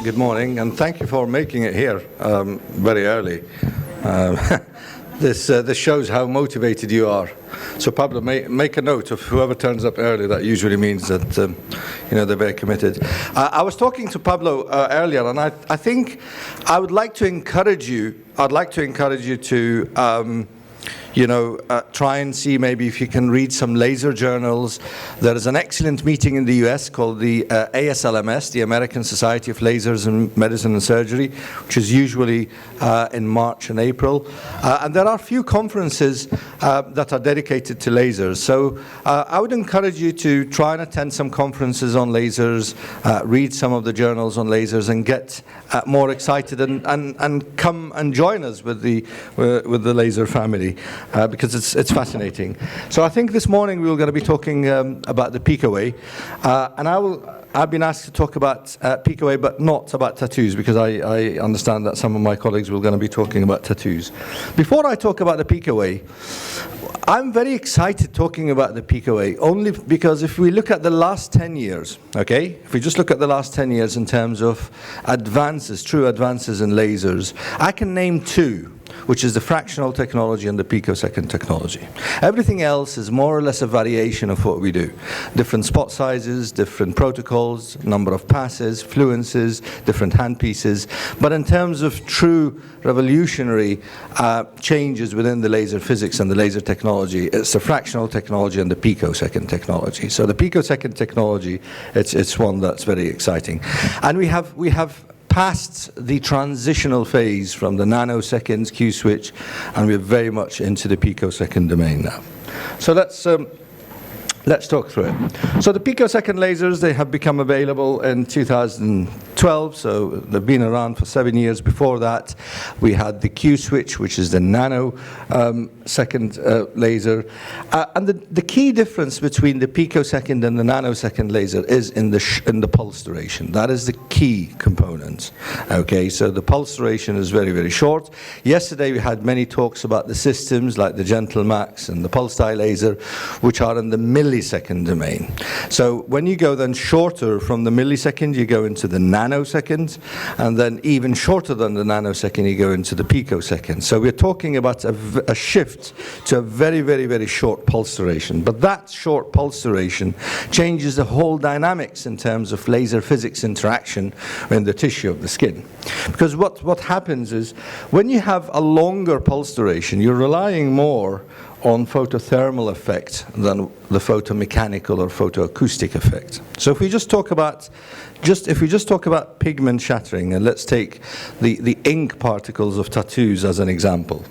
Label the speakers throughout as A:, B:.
A: Good morning, and thank you for making it here very early. This shows how motivated you are. So Pablo, make a note of whoever turns up early. That usually means that they're very committed. I was talking to Pablo earlier, and I think I would like to encourage you. I'd like to encourage you to try and see maybe if you can read some laser journals. There is an excellent meeting in the US called the ASLMS, the American Society of Lasers in Medicine and Surgery, which is usually in March and April. And there are a few conferences that are dedicated to lasers. So I would encourage you to try and attend some conferences on lasers, read some of the journals on lasers, and get more excited and come and join us with the laser family. Because it's fascinating. So I think this morning we were going to be talking about the peak away, and I've been asked to talk about peak away, but not about tattoos, because I understand that some of my colleagues were going to be talking about tattoos. Before I talk about the peak away, I'm very excited talking about the peak away, only because if we look at the last 10 years, okay, if we just look at the last 10 years in terms of advances, true advances in lasers, I can name two, which is the fractional technology and the picosecond technology. Everything else is more or less a variation of what we do. Different spot sizes, different protocols, number of passes, fluences, different handpieces. But in terms of true revolutionary changes within the laser physics and the laser technology, it's the fractional technology and the picosecond technology. So the picosecond technology, it's one that's very exciting. And we have past the transitional phase from the nanoseconds Q switch, and we're very much into the picosecond domain now. So let's talk through it. So the picosecond lasers, they have become available in 2012, so they've been around for 7 years. Before that, we had the Q switch, which is the nanosecond laser. And the key difference between the picosecond and the nanosecond laser is in the pulse duration. That is the key component. Okay, so the pulse duration is very, very short. Yesterday we had many talks about the systems like the Gentle Max and the pulse dye laser, which are in the millisecond domain. So when you go then shorter from the millisecond, you go into the nanosecond, and then even shorter than the nanosecond, you go into the picosecond. So we're talking about a shift to a very, very, very short pulse duration. But that short pulse duration changes the whole dynamics in terms of laser physics interaction in the tissue of the skin. Because what happens is when you have a longer pulse duration, you're relying more on photothermal effect than the photomechanical or photoacoustic effect. So if we just talk about pigment shattering, and let's take the ink particles of tattoos as an example.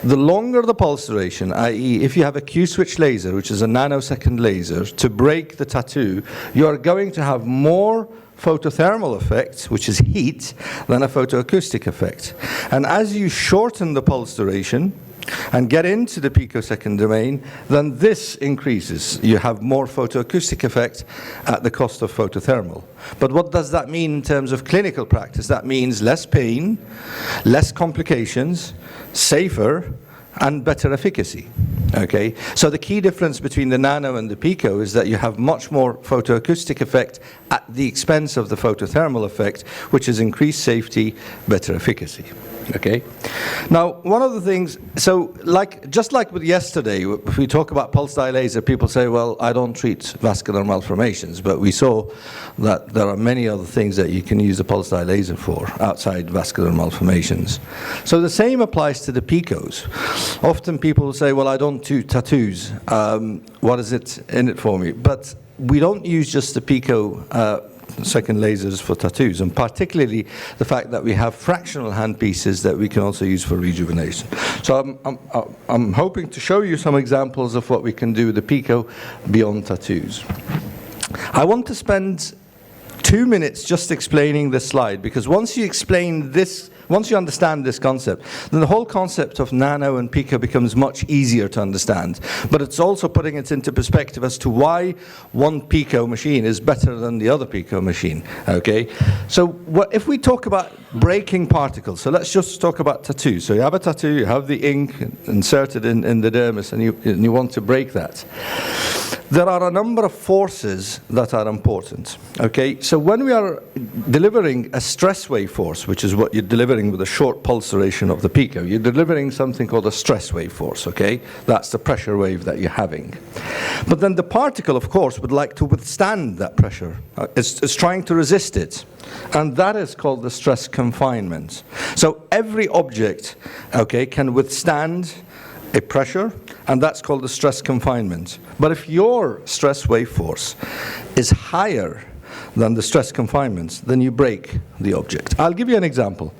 A: The longer the pulse duration, i.e. if you have a Q-switch laser, which is a nanosecond laser, to break the tattoo, you are going to have more photothermal effect, which is heat, than a photoacoustic effect. And as you shorten the pulse duration and get into the picosecond domain, then this increases. You have more photoacoustic effect at the cost of photothermal. But what does that mean in terms of clinical practice? That means less pain, less complications, safer, and better efficacy. Okay, so the key difference between the nano and the pico is that you have much more photoacoustic effect at the expense of the photothermal effect, which is increased safety, better efficacy. Okay. Now, one of the things, so just like with yesterday, if we talk about pulse dye laser, people say, well, I don't treat vascular malformations, but we saw that there are many other things that you can use the pulse dye laser for outside vascular malformations. So the same applies to the picos. Often people will say, well, I don't do tattoos. What is it in it for me? But we don't use just the pico second lasers for tattoos, and particularly the fact that we have fractional handpieces that we can also use for rejuvenation. So I'm hoping to show you some examples of what we can do with the pico beyond tattoos. I want to spend 2 minutes just explaining this slide, because once you explain this once you understand this concept, then the whole concept of nano and pico becomes much easier to understand. But it's also putting it into perspective as to why one pico machine is better than the other pico machine, okay? So if we talk about breaking particles, so let's just talk about tattoo. So you have a tattoo, you have the ink inserted in the dermis, and you want to break that. There are a number of forces that are important, okay? So when we are delivering a stress wave force, which is what you're delivering with a short pulse duration of the pico, you're delivering something called a stress wave force, okay? That's the pressure wave that you're having. But then the particle, of course, would like to withstand that pressure. It's trying to resist it. And that is called the stress confinement. So every object, okay, can withstand a pressure, and that's called the stress confinement. But if your stress wave force is higher than the stress confinement, then you break the object. I'll give you an example.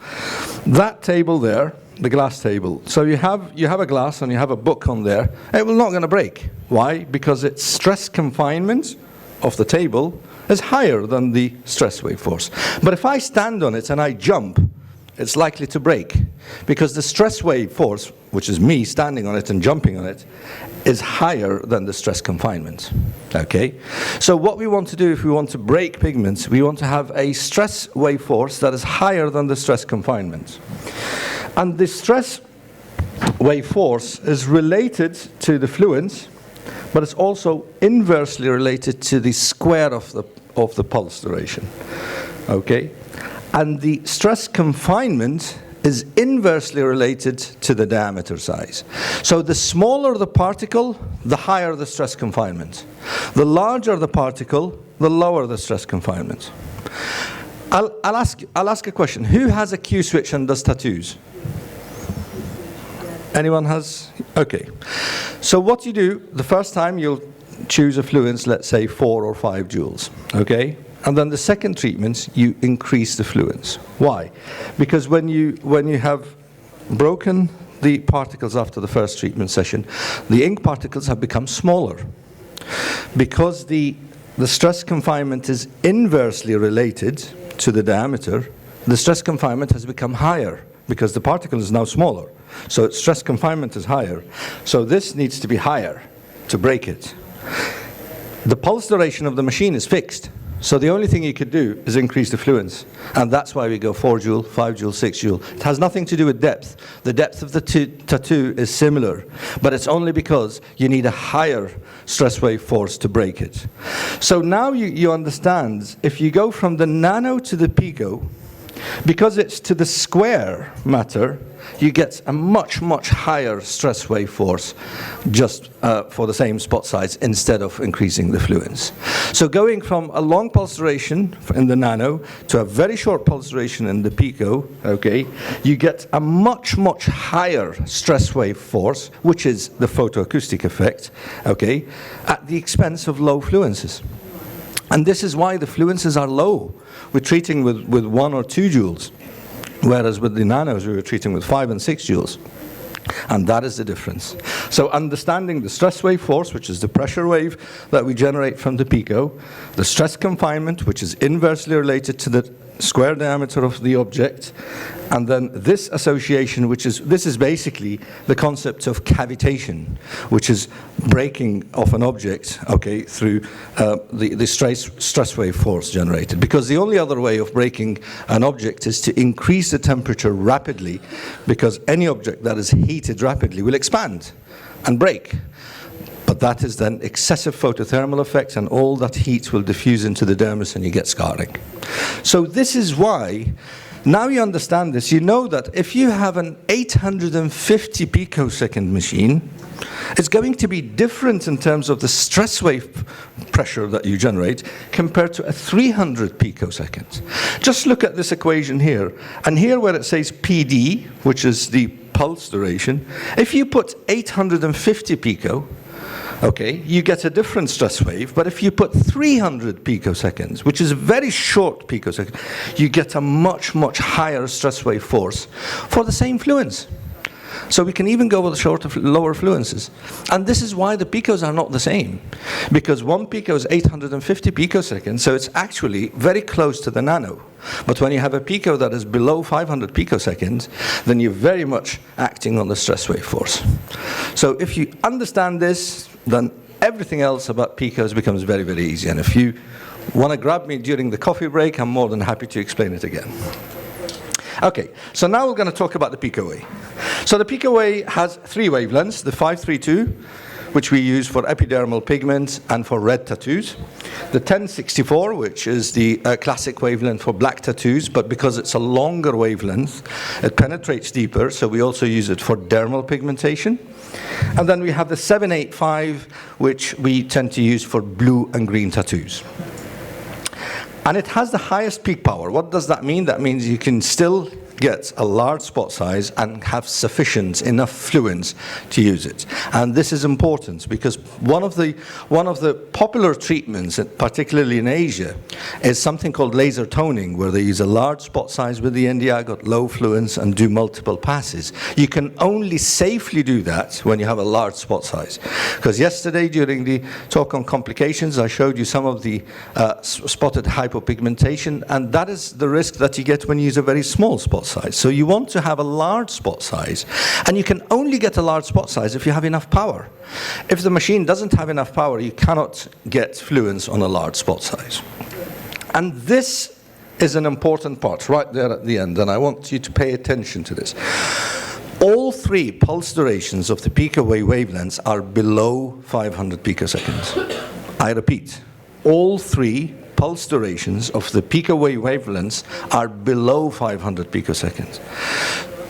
A: That table there, the glass table, so you have a glass and you have a book on there, it will not going to break. Why? Because its stress confinement of the table is higher than the stress wave force. But if I stand on it and I jump, it's likely to break, because the stress wave force, which is me standing on it and jumping on it, is higher than the stress confinement, okay? So what we want to do if we want to break pigments, we want to have a stress wave force that is higher than the stress confinement. And the stress wave force is related to the fluence, but it's also inversely related to the square of the pulse duration, okay? And the stress confinement is inversely related to the diameter size. So the smaller the particle, the higher the stress confinement. The larger the particle, the lower the stress confinement. I'll ask a question. Who has a Q switch and does tattoos? Anyone has? Okay. So what you do, the first time you'll choose a fluence, let's say 4 or 5 joules, okay? And then the second treatment, you increase the fluence. Why? Because when you have broken the particles after the first treatment session, the ink particles have become smaller. Because the stress confinement is inversely related to the diameter, the stress confinement has become higher because the particle is now smaller. So its stress confinement is higher. So this needs to be higher to break it. The pulse duration of the machine is fixed. So the only thing you could do is increase the fluence. And that's why we go 4 joule, 5 joule, 6 joule. It has nothing to do with depth. The depth of the tattoo is similar, but it's only because you need a higher stress wave force to break it. So now you understand, if you go from the nano to the pico, because it's to the square matter, you get a much, much higher stress wave force just for the same spot size instead of increasing the fluence. So going from a long pulse duration in the nano to a very short pulse duration in the pico, okay, you get a much, much higher stress wave force, which is the photoacoustic effect, okay, at the expense of low fluences. And this is why the fluences are low. We're treating with 1 or 2 joules. Whereas with the nanos, we were treating with 5 and 6 joules. And that is the difference. So understanding the stress wave force, which is the pressure wave that we generate from the pico, the stress confinement, which is inversely related to the square diameter of the object, and then this association, this is basically the concept of cavitation, which is breaking of an object, okay, through the stress wave force generated. Because the only other way of breaking an object is to increase the temperature rapidly, because any object that is heated rapidly will expand and break. But that is then excessive photothermal effect, and all that heat will diffuse into the dermis and you get scarring. So this is why, now you understand this, you know that if you have an 850 picosecond machine, it's going to be different in terms of the stress wave pressure that you generate compared to a 300 picoseconds. Just look at this equation here, and here where it says PD, which is the pulse duration, if you put 850 pico, okay, you get a different stress wave, but if you put 300 picoseconds, which is a very short picosecond, you get a much, much higher stress wave force for the same fluence. So we can even go with lower fluences. And this is why the picos are not the same. Because one pico is 850 picoseconds, so it's actually very close to the nano. But when you have a pico that is below 500 picoseconds, then you're very much acting on the stress wave force. So if you understand this, then everything else about picos becomes very, very easy. And if you want to grab me during the coffee break, I'm more than happy to explain it again. Okay, so now we're going to talk about the pico wave. So the pico wave has 3 wavelengths, the 532, which we use for epidermal pigments and for red tattoos. The 1064, which is the classic wavelength for black tattoos, but because it's a longer wavelength, it penetrates deeper, so we also use it for dermal pigmentation. And then we have the 785, which we tend to use for blue and green tattoos. And it has the highest peak power. What does that mean? That means you can still get a large spot size and have sufficient enough fluence to use it. And this is important because one of the popular treatments, particularly in Asia, is something called laser toning, where they use a large spot size with the Nd:YAG at low fluence and do multiple passes. You can only safely do that when you have a large spot size. Because yesterday during the talk on complications, I showed you some of the spotted hypopigmentation, and that is the risk that you get when you use a very small spot size. So you want to have a large spot size, and you can only get a large spot size if you have enough power. If the machine doesn't have enough power, you cannot get fluence on a large spot size. And this is an important part right there at the end, and I want you to pay attention to this. All 3 pulse durations of the pico wave wavelengths are below 500 picoseconds. I repeat, all 3 pulse durations of the pico wave wavelengths are below 500 picoseconds.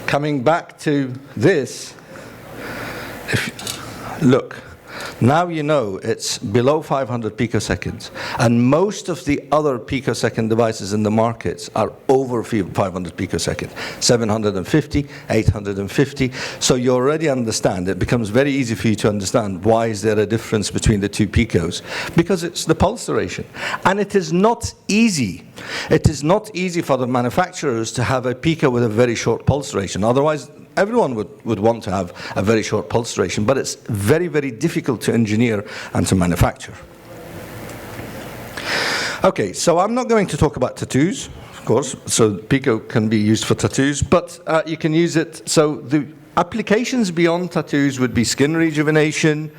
A: Coming back to this, look, now you know it's below 500 picoseconds, and most of the other picosecond devices in the markets are over 500 picoseconds, 750, 850. So you already understand, it becomes very easy for you to understand why is there a difference between the 2 picos, because it's the pulse duration. And it is not easy. It is not easy for the manufacturers to have a pico with a very short pulse duration. Otherwise, everyone would want to have a very short pulse duration, but it's very, very difficult to engineer and to manufacture. Okay, so I'm not going to talk about tattoos, of course, so pico can be used for tattoos, but you can use it, so the applications beyond tattoos would be skin rejuvenation,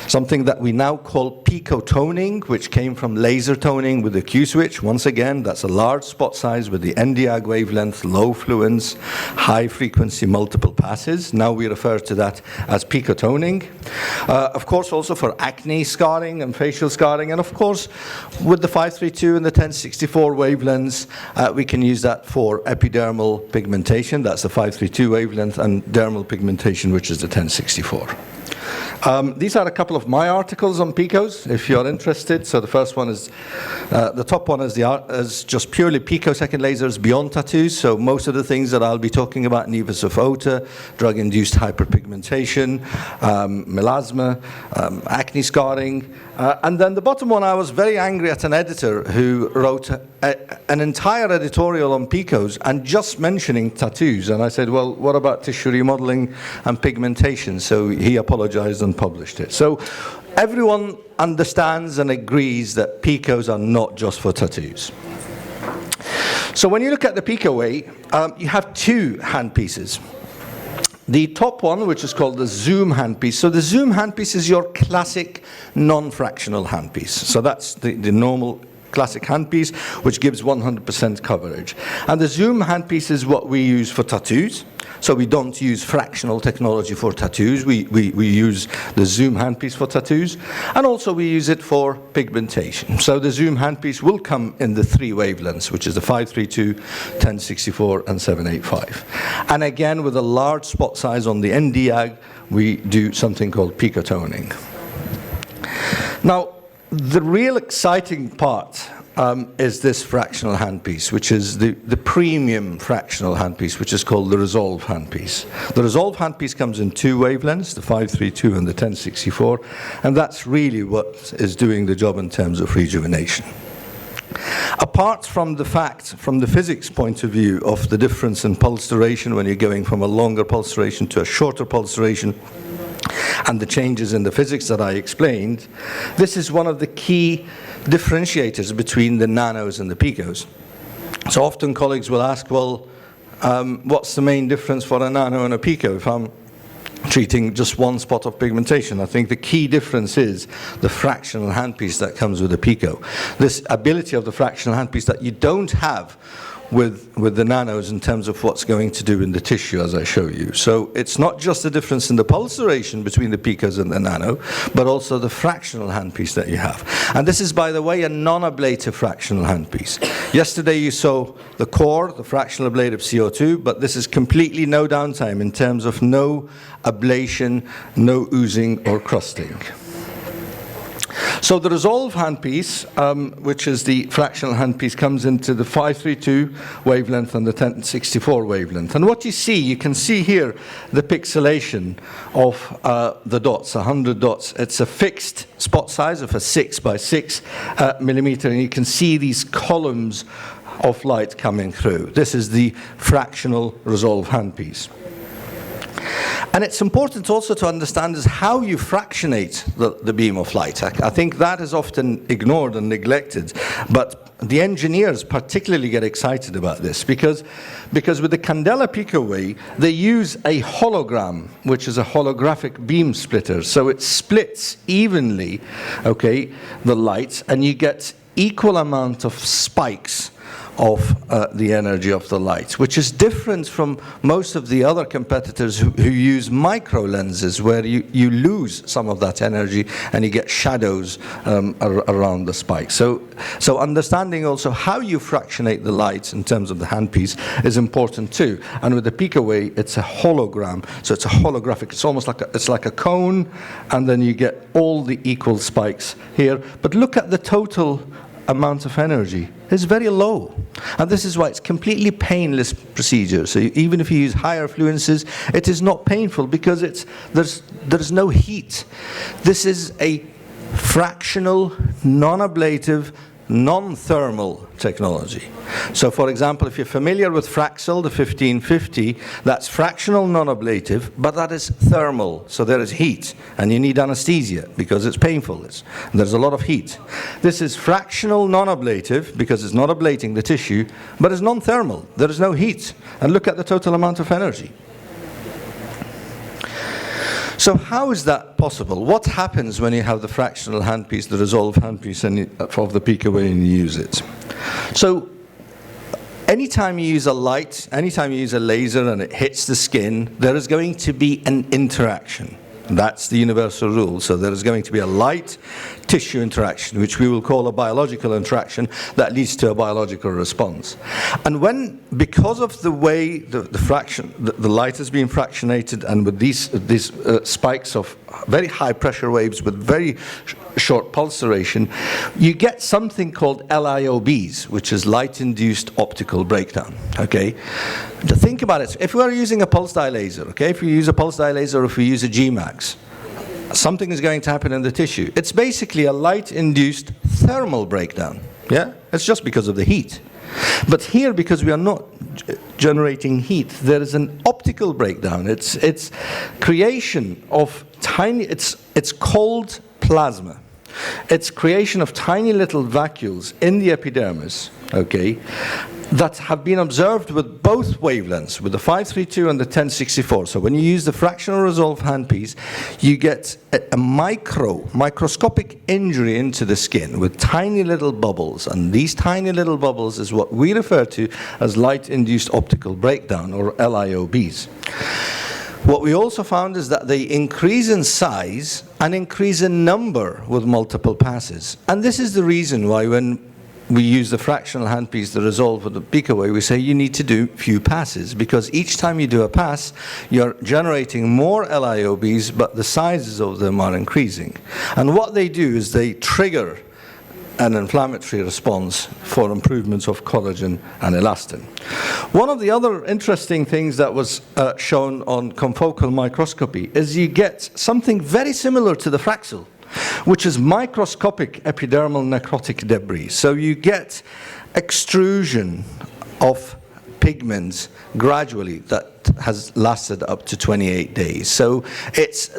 A: something that we now call pico toning, which came from laser toning with the Q switch. Once again, that's a large spot size with the Nd:YAG wavelength, low fluence, high frequency, multiple passes. Now we refer to that as pico toning. Of course, also for acne scarring and facial scarring. And of course, with the 532 and the 1064 wavelengths, we can use that for epidermal pigmentation. That's the 532 wavelength, and dermal pigmentation, which is the 1064. These are a couple of my articles on picos, if you're interested. So the first one is, the top one is just purely picosecond lasers beyond tattoos. So most of the things that I'll be talking about, nevus of Ota, drug-induced hyperpigmentation, melasma, acne scarring. And then the bottom one, I was very angry at an editor who wrote an entire editorial on picos and just mentioning tattoos. And I said, well, what about tissue remodeling and pigmentation? So he apologized and published it. So everyone understands and agrees that picos are not just for tattoos. So when you look at the pico way, you have 2 handpieces. The top one, which is called the zoom handpiece. So the zoom handpiece is your classic non-fractional handpiece. So that's the normal classic handpiece, which gives 100% coverage. And the zoom handpiece is what we use for tattoos. So we don't use fractional technology for tattoos. We use the zoom handpiece for tattoos. And also we use it for pigmentation. So the zoom handpiece will come in the 3 wavelengths, which is the 532, 1064, and 785. And again, with a large spot size on the Nd:YAG, we do something called pico toning. Now, the real exciting part is this fractional handpiece, which is the premium fractional handpiece, which is called the Resolve handpiece. The Resolve handpiece comes in 2 wavelengths, the 532 and the 1064, and that's really what is doing the job in terms of rejuvenation. Apart from the fact, from the physics point of view, of the difference in pulse duration when you're going from a longer pulse duration to a shorter pulse duration, and the changes in the physics that I explained, this is one of the key differentiators between the nanos and the picos. So often colleagues will ask, well, what's the main difference for a nano and a pico if I'm treating just one spot of pigmentation? I think the key difference is the fractional handpiece that comes with a pico. This ability of the fractional handpiece that you don't have with the nanos in terms of what's going to do in the tissue, as I show you. So it's not just the difference in the pulse duration between the picos and the nano, but also the fractional handpiece that you have. And this is, by the way, a non-ablative fractional handpiece. Yesterday you saw the core, the fractional ablative CO2, but this is completely no downtime in terms of no ablation, no oozing or crusting. So the resolve handpiece, which is the fractional handpiece, comes into the 532 wavelength and the 1064 wavelength. And what you see, you can see here the pixelation of the dots, 100 dots. It's a fixed spot size of a 6 by 6 millimeter, and you can see these columns of light coming through. This is the fractional resolve handpiece. And it's important also to understand is how you fractionate the beam of light. I think that is often ignored and neglected, but the engineers particularly get excited about this because with the Candela Pico way, they use a hologram, which is a holographic beam splitter. So it splits evenly, okay, the light, and you get equal amount of spikes of the energy of the light, which is different from most of the other competitors who use micro lenses, where you lose some of that energy and you get shadows around the spike. So understanding also how you fractionate the light in terms of the handpiece is important too. And with the Pico way, it's a hologram, so it's a holographic. It's almost like a cone, and then you get all the equal spikes here. But look at the total amount of energy. It's very low, and this is why it's completely painless procedure. So even if you use higher fluences, it is not painful because there's no heat. This is a fractional, non-ablative, non-thermal technology. So for example, if you're familiar with Fraxel, the 1550, that's fractional non-ablative, but that is thermal, so there is heat, and you need anesthesia because it's painful. There's a lot of heat. This is fractional non-ablative because it's not ablating the tissue, but it's non-thermal. There is no heat, and look at the total amount of energy. So how is that possible? What happens when you have the fractional handpiece, the resolve handpiece, of the Pico way, and you use it? So anytime you use a light, anytime you use a laser and it hits the skin, there is going to be an interaction. That's the universal rule. So there is going to be a light tissue interaction, which we will call a biological interaction that leads to a biological response. And because of the way the light is being fractionated, and with these spikes of very high pressure waves with very short pulse duration, you get something called LIOBs, which is light-induced optical breakdown. Okay, to think about it, if we are using a pulse dye laser, okay, if we use a pulse dye laser, or if we use a GMAX, something is going to happen in the tissue. It's basically a light-induced thermal breakdown. Yeah, it's just because of the heat. But here, because we are not generating heat, there is an optical breakdown. It's creation of tiny. It's called plasma. It's creation of tiny little vacuoles in the epidermis, okay, that have been observed with both wavelengths, with the 532 and the 1064. So when you use the fractional resolve handpiece, you get a microscopic injury into the skin with tiny little bubbles, and these tiny little bubbles is what we refer to as light-induced optical breakdown, or LIOBs. What we also found is that they increase in size and increase in number with multiple passes. And this is the reason why when we use the fractional handpiece, the resolve with the Pico way, we say you need to do few passes, because each time you do a pass, you're generating more LIOBs, but the sizes of them are increasing. And what they do is they trigger an inflammatory response for improvements of collagen and elastin. One of the other interesting things that was shown on confocal microscopy is you get something very similar to the Fraxel. which is microscopic epidermal necrotic debris. So you get extrusion of pigments gradually that has lasted up to 28 days. So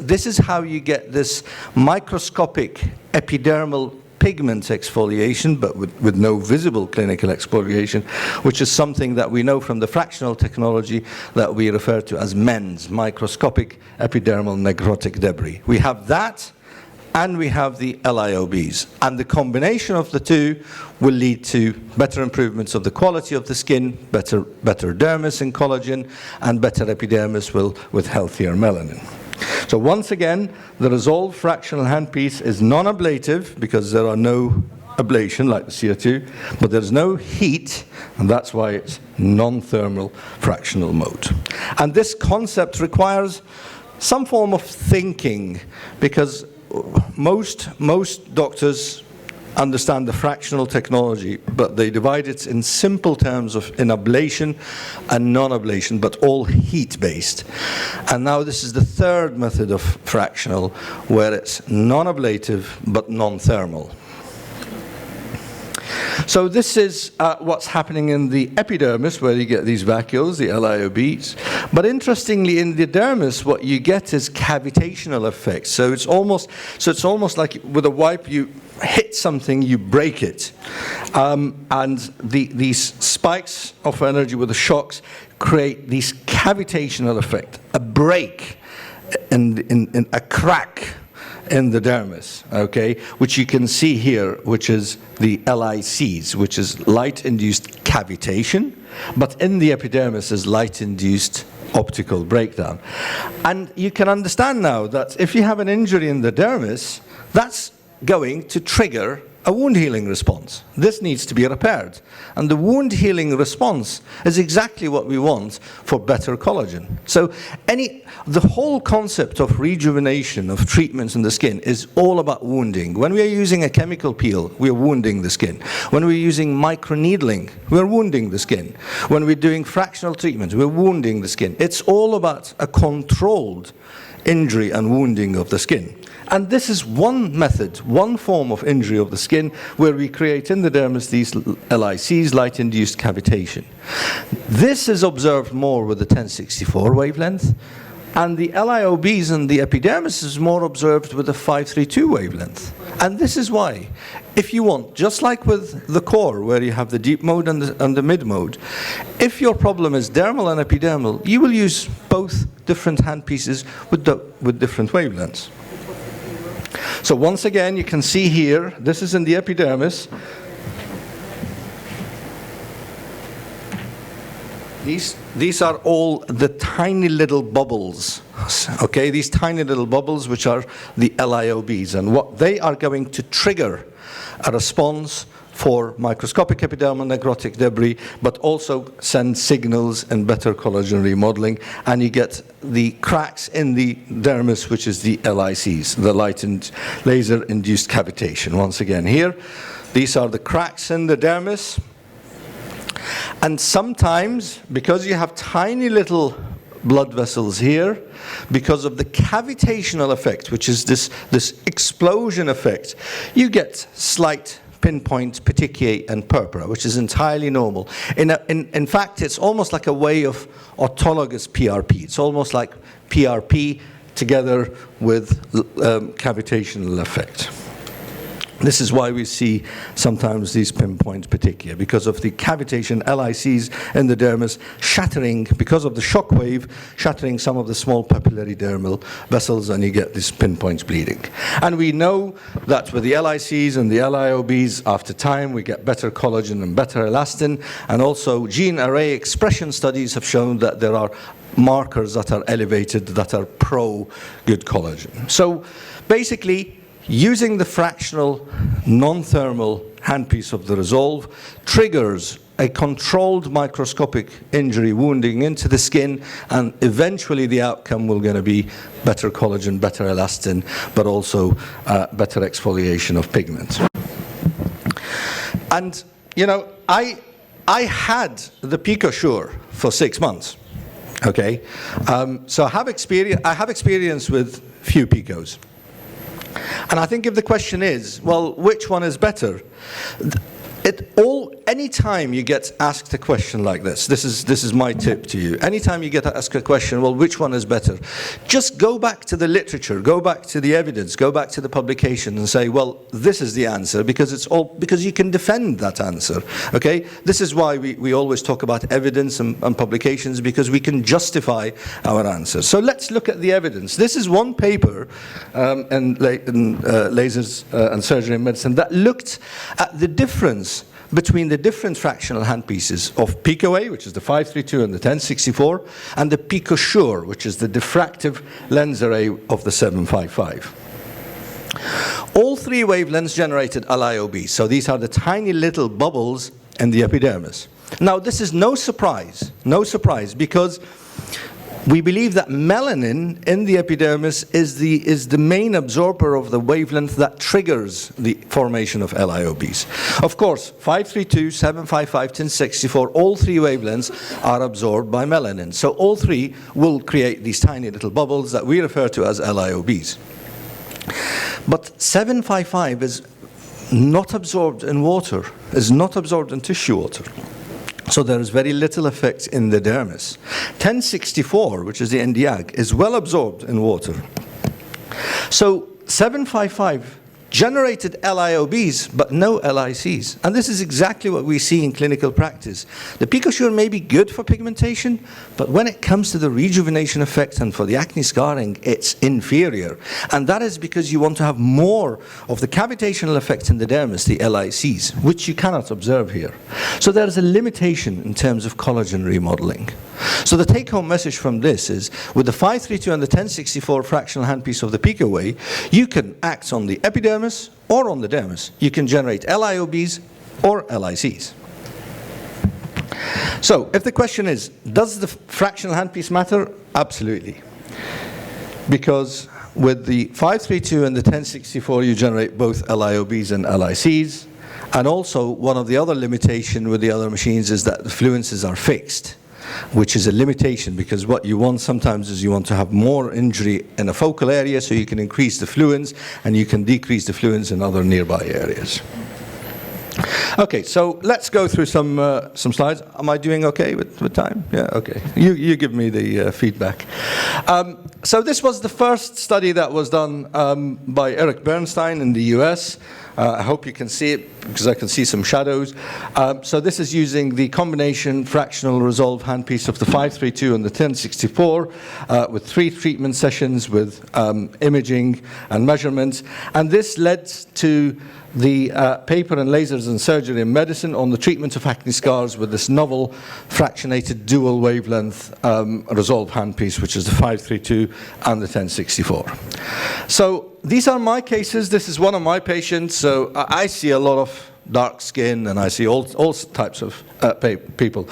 A: this is how you get this microscopic epidermal pigment exfoliation, but with no visible clinical exfoliation, which is something that we know from the fractional technology that we refer to as MENS, microscopic epidermal necrotic debris. We have that, and we have the LIOBs. And the combination of the two will lead to better improvements of the quality of the skin, better dermis and collagen, and better epidermis with healthier melanin. So once again, the Resolve fractional handpiece is non-ablative because there are no ablation like the CO2, but there's no heat, and that's why it's non-thermal fractional mode. And this concept requires some form of thinking, because most doctors understand the fractional technology, but they divide it in simple terms of in ablation and non-ablation, but all heat-based. And now this is the third method of fractional, where it's non-ablative but non-thermal. So this is what's happening in the epidermis, where you get these vacuoles, the LIOBs. But interestingly, in the dermis, what you get is cavitational effects. So it's almost like with a wipe, you hit something, you break it. And these spikes of energy with the shocks create this cavitational effect, a break, in a crack in the dermis, okay, which you can see here, which is the LICs, which is light-induced cavitation, but in the epidermis is light-induced optical breakdown. And you can understand now that if you have an injury in the dermis, that's going to trigger a wound healing response. This needs to be repaired. And the wound healing response is exactly what we want for better collagen. So the whole concept of rejuvenation of treatments in the skin is all about wounding. When we are using a chemical peel, we are wounding the skin. When we're using microneedling, we're wounding the skin. When we're doing fractional treatments, we're wounding the skin. It's all about a controlled injury and wounding of the skin. And this is one method, one form of injury of the skin, where we create in the dermis these LICs, light-induced cavitation. This is observed more with the 1064 wavelength, and the LIOBs and the epidermis is more observed with the 532 wavelength. And this is why, if you want, just like with the core, where you have the deep mode and the mid mode, if your problem is dermal and epidermal, you will use both different handpieces with different wavelengths. So once again, you can see here, this is in the epidermis. These are all the tiny little bubbles, okay? These tiny little bubbles, which are the LIOBs, and what they are going to trigger a response for microscopic epidermal necrotic debris, but also send signals and better collagen remodeling, and you get the cracks in the dermis, which is the LICs, the light and laser-induced cavitation. Once again here, these are the cracks in the dermis, and sometimes, because you have tiny little blood vessels here, because of the cavitational effect, which is this explosion effect, you get slight pinpoint petechiae and purpura, which is entirely normal. In fact, it's almost like a way of autologous PRP. It's almost like PRP together with cavitational effect. This is why we see sometimes these pinpoint petechia, because of the cavitation LICs in the dermis shattering, because of the shock wave, shattering some of the small papillary dermal vessels, and you get this pinpoint bleeding. And we know that with the LICs and the LIOBs, after time, we get better collagen and better elastin, and also gene array expression studies have shown that there are markers that are elevated that are pro-good collagen. So basically, using the fractional non-thermal handpiece of the Resolve triggers a controlled microscopic injury wounding into the skin, and eventually the outcome will going to be better collagen, better elastin, but also better exfoliation of pigment. And you know, I had the PicoSure for 6 months. Okay, so I have experience with few Picos. And I think if the question is, well, which one is better? Any time you get asked a question like this is my tip to you. Anytime you get asked a question, well, which one is better? Just go back to the literature, go back to the evidence, go back to the publication and say, well, this is the answer, because you can defend that answer. Okay? This is why we always talk about evidence and publications, because we can justify our answers. So let's look at the evidence. This is one paper in lasers and surgery and medicine that looked at the difference between the different fractional handpieces of PicoA, which is the 532 and the 1064, and the PicoSure, which is the diffractive lens array of the 755. All three wavelengths generated LIOB, so these are the tiny little bubbles in the epidermis. Now, this is no surprise, because we believe that melanin in the epidermis is the main absorber of the wavelength that triggers the formation of LIOBs. Of course, 532, 755, 1064, all three wavelengths are absorbed by melanin. So all three will create these tiny little bubbles that we refer to as LIOBs. But 755 is not absorbed in water, is not absorbed in tissue water. So there is very little effect in the dermis. 1064, which is the Nd:YAG, is well absorbed in water. So 755 generated LIOBs, but no LICs. And this is exactly what we see in clinical practice. The PicoSure may be good for pigmentation, but when it comes to the rejuvenation effect and for the acne scarring, it's inferior. And that is because you want to have more of the cavitational effect in the dermis, the LICs, which you cannot observe here. So there is a limitation in terms of collagen remodeling. So the take-home message from this is, with the 532 and the 1064 fractional handpiece of the PicoA, you can act on the epidermis or on the dermis. You can generate LIOBs or LICs. So if the question is, does the fractional handpiece matter? Absolutely. Because with the 532 and the 1064, you generate both LIOBs and LICs. And also, one of the other limitations with the other machines is that the fluences are fixed, which is a limitation, because what you want sometimes is you want to have more injury in a focal area so you can increase the fluence, and you can decrease the fluence in other nearby areas. Okay, so let's go through some slides. Am I doing okay with time? Yeah, okay. You give me the feedback. So this was the first study that was done by Eric Bernstein in the US. I hope you can see it, because I can see some shadows. So this is using the combination fractional resolve handpiece of the 532 and the 1064 with 3 treatment sessions with imaging and measurements. And this led to the paper in Lasers and Surgery in Medicine on the treatment of acne scars with this novel fractionated dual wavelength resolve handpiece, which is the 532 and the 1064. So these are my cases. This is one of my patients. So I see a lot of dark skin, and I see all types of people.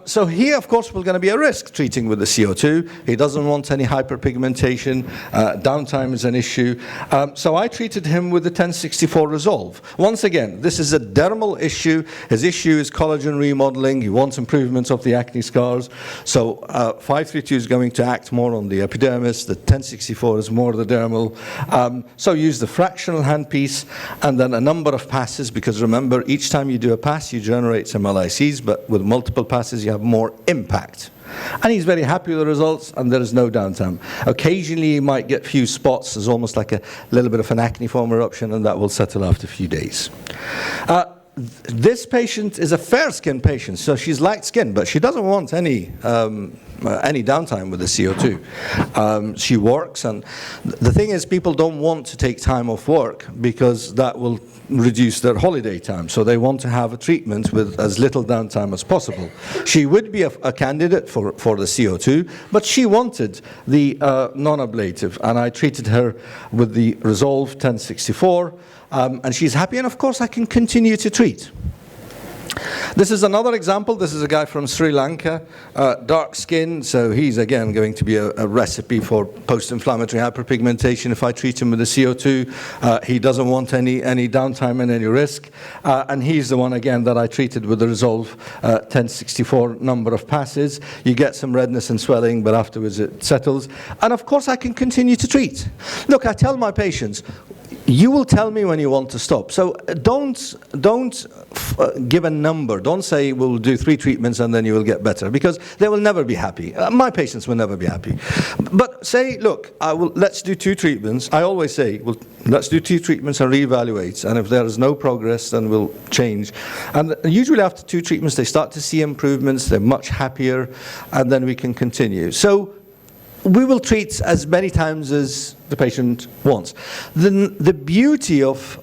A: So here, of course, we're going to be a risk treating with the CO2. He doesn't want any hyperpigmentation. Downtime is an issue. So I treated him with the 1064 Resolve. Once again, this is a dermal issue. His issue is collagen remodeling. He wants improvements of the acne scars. So 532 is going to act more on the epidermis. The 1064 is more the dermal. So use the fractional handpiece and then a number of passes, because remember, each time you do a pass, you generate some LICs, but with multiple passes, you have more impact. And he's very happy with the results, and there is no downtime. Occasionally, you might get a few spots. There's almost like a little bit of an acneiform eruption, and that will settle after a few days. This patient is a fair-skinned patient, so she's light skinned, but she doesn't want any downtime with the CO2. She works, and the thing is, people don't want to take time off work because that will reduce their holiday time. So they want to have a treatment with as little downtime as possible. She would be a candidate for the CO2, but she wanted the non-ablative, and I treated her with the Resolve 1064, and she's happy, and of course I can continue to treat. This is another example. This is a guy from Sri Lanka, dark skin, so he's again going to be a recipe for post-inflammatory hyperpigmentation if I treat him with the CO2. He doesn't want any downtime and any risk, and he's the one again that I treated with the Resolve 1064 number of passes. You get some redness and swelling, but afterwards it settles, and of course I can continue to treat. Look, I tell my patients, you will tell me when you want to stop. So don't give a number. Don't say we'll do 3 treatments and then you will get better, because they will never be happy. My patients will never be happy. But say, look, let's do 2 treatments. I always say, well, let's do 2 treatments and reevaluate. And if there is no progress, then we'll change. And usually after 2 treatments, they start to see improvements. They're much happier, and then we can continue. So we will treat as many times as the patient wants. The beauty of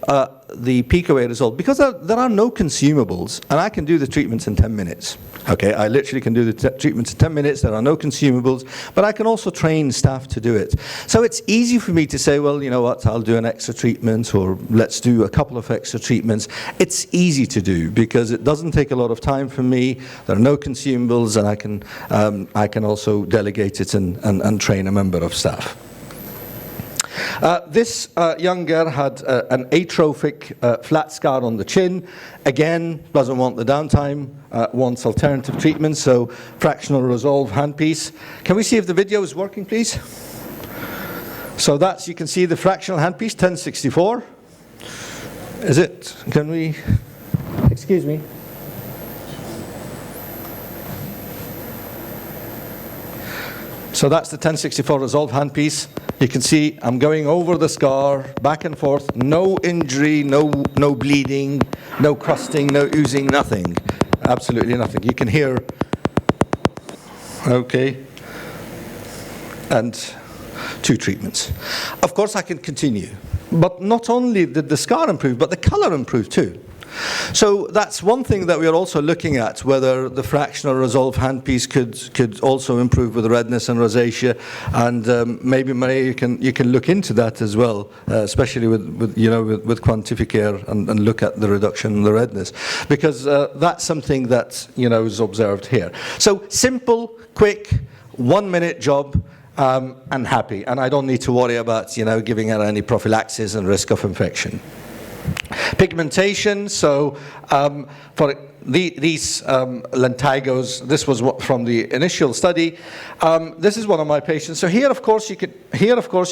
A: the PicoWay result, because there are no consumables, and I can do the treatments in 10 minutes. Okay, I literally can do the treatments in 10 minutes. There are no consumables, but I can also train staff to do it. So it's easy for me to say, well, you know what, I'll do an extra treatment, or let's do a couple of extra treatments. It's easy to do because it doesn't take a lot of time for me. There are no consumables, and I can also delegate it and train a member of staff. This young girl had an atrophic flat scar on the chin. Again, doesn't want the downtime, wants alternative treatment, so fractional resolve handpiece. Can we see if the video is working, please? So that's, you can see the fractional handpiece, 1064. Is it? Can we? Excuse me. So that's the 1064 resolve handpiece. You can see I'm going over the scar, back and forth, no injury, no bleeding, no crusting, no oozing, nothing. Absolutely nothing. You can hear, okay, and 2 treatments. Of course I can continue, but not only did the scar improve, but the color improved too. So that's one thing that we are also looking at, whether the fractional resolve handpiece could also improve with redness and rosacea, and maybe Maria, you can look into that as well, especially with Quantificare, and look at the reduction in the redness, because that's something that is observed here. So simple, quick, 1-minute job. And happy, and I don't need to worry about giving her any prophylaxis and risk of infection. Pigmentation, so for these lentigos, this was from the initial study. This is one of my patients. So here, of course, you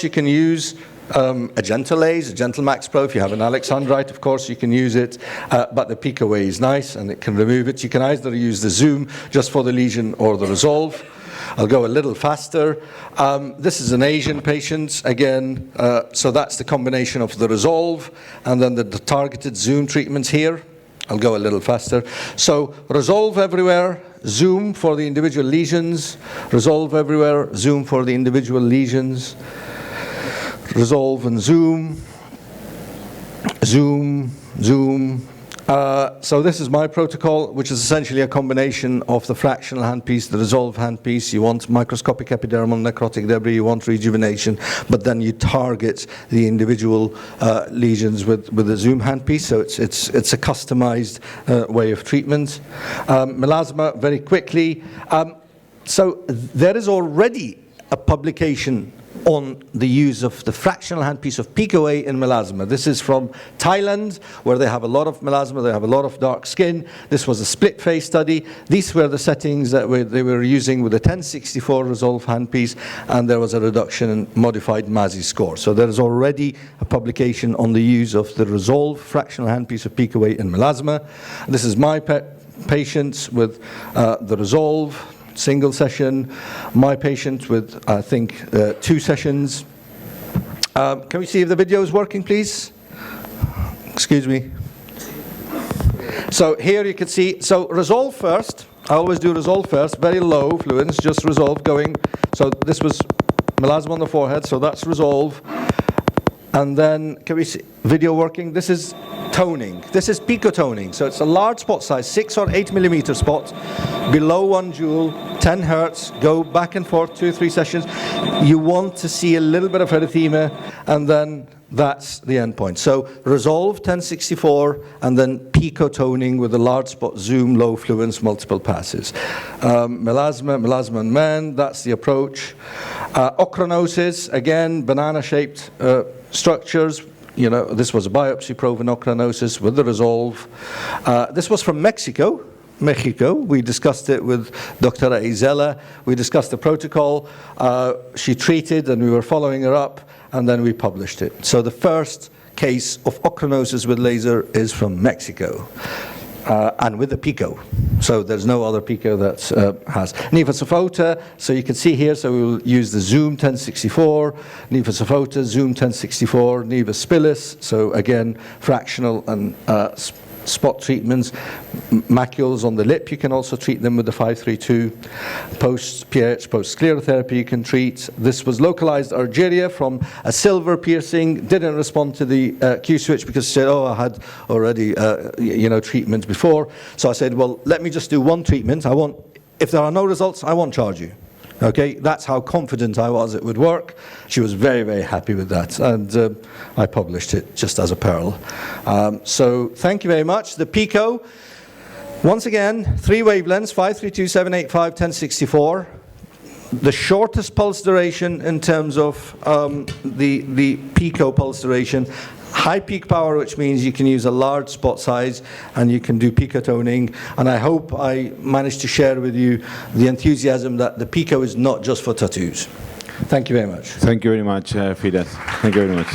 A: can use a gentle laser, a gentle Max Pro. If you have an alexandrite, of course, you can use it. But the PicoWay is nice, and it can remove it. You can either use the Zoom just for the lesion or the Resolve. I'll go a little faster. This is an Asian patient, again, so that's the combination of the Resolve and then the targeted Zoom treatments here. I'll go a little faster. So Resolve everywhere, Zoom for the individual lesions, Resolve everywhere, Zoom for the individual lesions, Resolve and Zoom, Zoom, Zoom. So this is my protocol, which is essentially a combination of the fractional handpiece, the Resolve handpiece. You want microscopic epidermal necrotic debris, you want rejuvenation, but then you target the individual lesions with the Zoom handpiece. So it's a customized way of treatment. Melasma, very quickly. So there is already a publication on the use of the fractional handpiece of PicoWay in melasma. This is from Thailand, where they have a lot of melasma, they have a lot of dark skin. This was a split phase study. These were the settings that they were using with the 1064 Resolve handpiece, and there was a reduction in modified MASI score. So there is already a publication on the use of the Resolve fractional handpiece of PicoWay in melasma. This is my patient with the Resolve single session, my patient with, I think, 2 sessions. Can we see if the video is working, please? Excuse me. So here you can see, so Resolve first. I always do Resolve first, very low fluence, just Resolve going. So this was melasma on the forehead, so that's Resolve. And then, can we see video working? This is toning. This is picotoning. So it's a large spot size, 6 or 8 millimeter spot, below 1 joule, 10 hertz, go back and forth 2 or 3 sessions. You want to see a little bit of erythema, and then that's the endpoint. So Resolve 1064, and then picotoning with a large spot Zoom, low fluence, multiple passes. Melasma in men, that's the approach. Ochronosis, again, banana-shaped structures. This was a biopsy-proven ochronosis with the Resolve. This was from Mexico. We discussed it with Dr. Izela. We discussed the protocol. She treated, and we were following her up, and then we published it. So the first case of ochronosis with laser is from Mexico. And with the pico. So there's no other pico that has. Niva Sofota, so you can see here, so we'll use the Zoom 1064, Niva Sofota, Zoom 1064, Niva Spillis, so again, fractional and spot treatments. Macules on the lip, you can also treat them with the 532. Post-pH, post-sclerotherapy you can treat. This was localized Algeria from a silver piercing, didn't respond to the Q switch because she said, oh, I had already treatment before. So I said, well, let me just do one treatment. If there are no results, I won't charge you. Okay, that's how confident I was it would work. She was very, very happy with that, and I published it just as a pearl. So thank you very much. The pico, once again, 3 wavelengths, 532, 785, 1064. The shortest pulse duration in terms of the pico pulse duration. High peak power, which means you can use a large spot size and you can do pico toning. And I hope I managed to share with you the enthusiasm that the pico is not just for tattoos. Thank you very much.
B: Thank you very much, Firas. Thank you very much.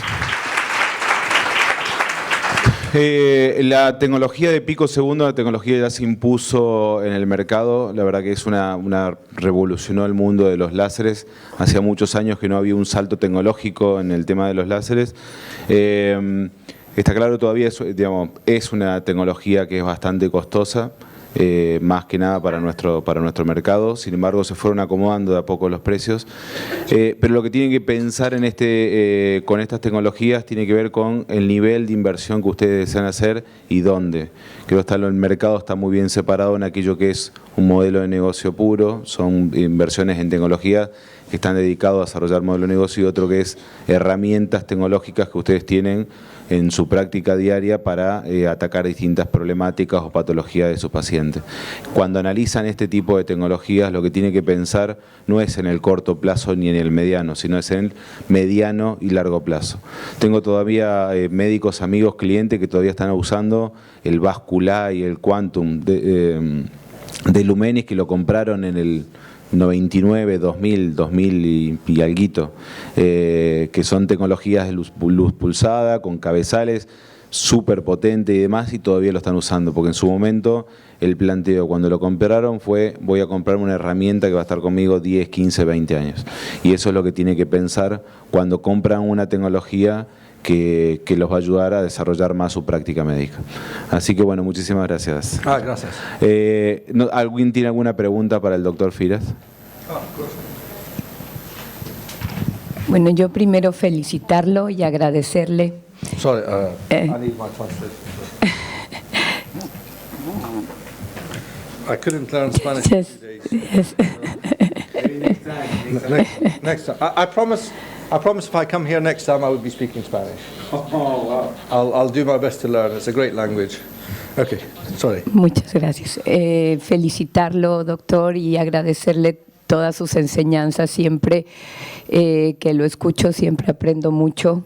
B: La tecnología de picosegundos, la tecnología ya se impuso en el mercado. La verdad que es revolucionó el mundo de los láseres. Hacía muchos años que no había un salto tecnológico en el tema de los láseres. Está claro, todavía es una tecnología que es bastante costosa, más que nada para nuestro mercado. Sin embargo, se fueron acomodando de a poco los precios. Pero lo que tienen que pensar con estas tecnologías tiene que ver con el nivel de inversión que ustedes desean hacer y dónde. Creo que el mercado está muy bien separado en aquello que es un modelo de negocio puro, son inversiones en tecnología que están dedicados a desarrollar modelo de negocio, y otro que es herramientas tecnológicas que ustedes tienen en su práctica diaria para atacar distintas problemáticas o patologías de sus pacientes. Cuando analizan este tipo de tecnologías, lo que tienen que pensar no es en el corto plazo ni en el mediano, sino es en el mediano y largo plazo. Tengo todavía médicos, amigos, clientes que todavía están usando el vascular y el quantum de Lumenis, que lo compraron en el 99, 2000 y alguito, que son tecnologías de luz pulsada, con cabezales súper potentes y demás, y todavía lo están usando, porque en su momento el planteo cuando lo compraron fue: voy a comprarme una herramienta que va a estar conmigo 10, 15, 20 años. Y eso es lo que tiene que pensar cuando compran una tecnología que los va a ayudar a desarrollar más su práctica médica. Así que bueno, muchísimas gracias.
A: Gracias.
B: ¿Alguien tiene alguna pregunta para el doctor Firas?
C: Bueno, yo primero felicitarlo y agradecerle.
A: Sorry, I need my translation. I couldn't learn Spanish in 2 days. Next time. I promise if I come here next time I will be speaking Spanish. Oh, wow. I'll do my best to learn. It's a great language. Okay, sorry.
C: Muchas gracias. Felicitarlo, doctor, y agradecerle todas sus enseñanzas. Siempre que lo escucho, siempre aprendo mucho,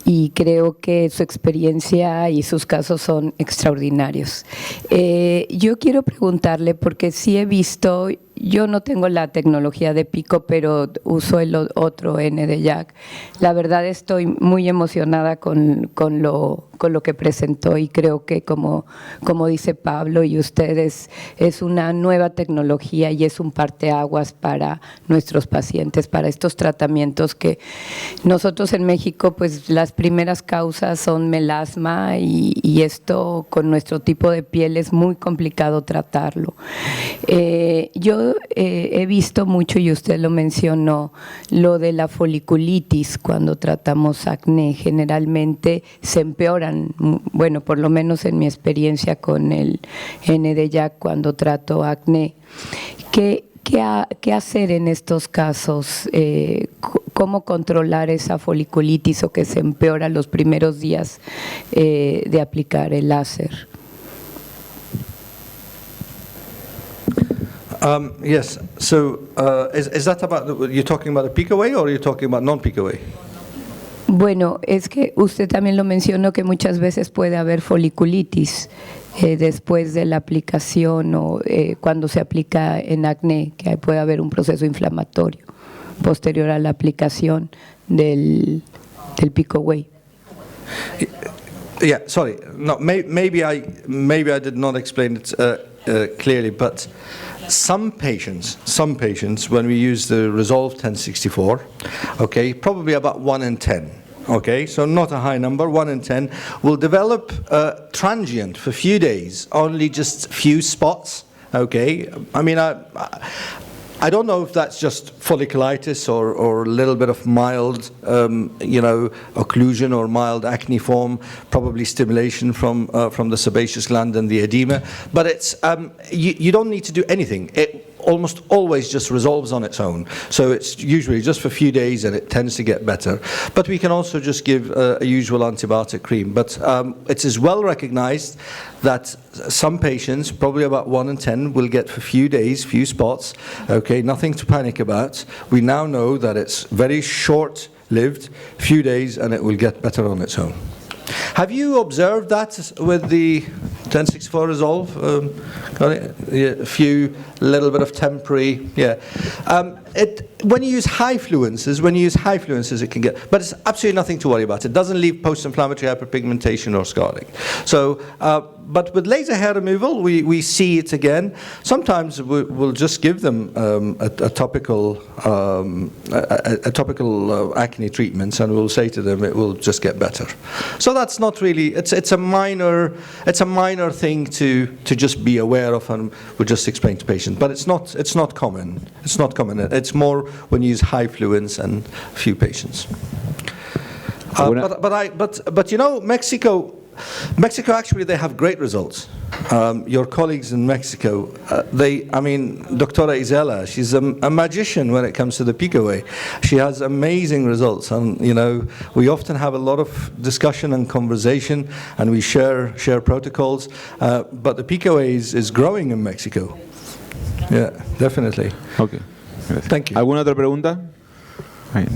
C: y creo que su experiencia y sus casos son extraordinarios. Yo quiero preguntarle, porque sí he visto, yo no tengo la tecnología de pico, pero uso el otro N de Jack. La verdad estoy muy emocionada con lo que presentó, y creo que como dice Pablo y ustedes, es una nueva tecnología y es un parteaguas para nuestros pacientes, para estos tratamientos que nosotros en México, pues las primeras causas son melasma, y esto con nuestro tipo de piel es muy complicado tratarlo. Yo he visto mucho, y usted lo mencionó, lo de la foliculitis cuando tratamos acné. Generalmente se empeoran, bueno, por lo menos en mi experiencia con el NDJAK cuando trato acné. ¿Qué hacer en estos casos? ¿Cómo controlar esa foliculitis o que se empeora los primeros días de aplicar el láser?
A: Yes. So, is that about? You're talking about the pico way, or are you talking about non-pico way?
C: Bueno, es que usted también lo mencionó, que muchas veces puede haber foliculitis después de la aplicación, o cuando se aplica en acné, que puede haber un proceso inflamatorio posterior a la aplicación del pico way.
A: Yeah, sorry. No, maybe I did not explain it clearly, but some patients, when we use the Resolve 1064, okay, probably about 1 in 10. Okay, so not a high number, 1 in 10, will develop transient for a few days, only just few spots. Okay, I mean, I don't know if that's just folliculitis or a little bit of mild, occlusion or mild acne form, probably stimulation from the sebaceous gland and the edema. But it's you don't need to do anything. It almost always just resolves on its own. So it's usually just for a few days and it tends to get better. But we can also just give a usual antibiotic cream. But it is well recognized that some patients, probably about 1 in 10, will get for a few days, few spots. Okay, nothing to panic about. We now know that it's very short-lived, few days, and it will get better on its own. Have you observed that with the 1064 Resolve? A few, little bit of temporary, yeah. When you use high fluences, it can get, but it's absolutely nothing to worry about. It doesn't leave post-inflammatory hyperpigmentation or scarring. So, but with laser hair removal, we see it again. Sometimes we'll just give them a topical acne treatment, and we'll say to them it will just get better. So that's not really. It's a minor thing to just be aware of, and we'll just explain to patients. But it's not common. It's not common. It's more when you use high fluence and few patients. But you know, Mexico actually, they have great results. Your colleagues in Mexico, Doctora Isela, she's a magician when it comes to the pico-away. She has amazing results, and we often have a lot of discussion and conversation, and we share protocols. But the pico-away is growing in Mexico. Yeah, definitely.
B: Okay.
A: Thank you.
B: ¿Alguna otra pregunta? Okay.